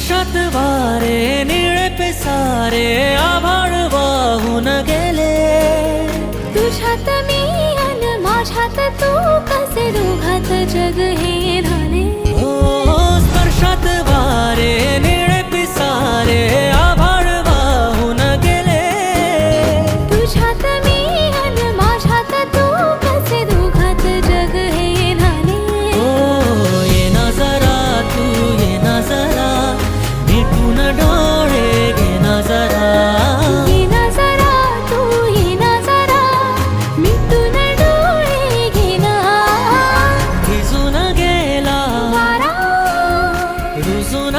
स्पर्शात वारे निळे पिसारे आभाळ वाहून गेले. तुझ्यात मी अन माझ्यात तू कसे दोघात जग हे झाले. हो स्पर्शात वारे निळे पिसारे आभाळ वाहून गेले. तुझ्यात मी अन माझ्यात तू कसे दोघात जग हे झाले. हो ये ना जरा तू ये ना जरा मिटून डोळे घे ना जरा. ये ना जरा तू ये ना जरा मिटून डोळे घे ना. भिजून गेला वारा रुजून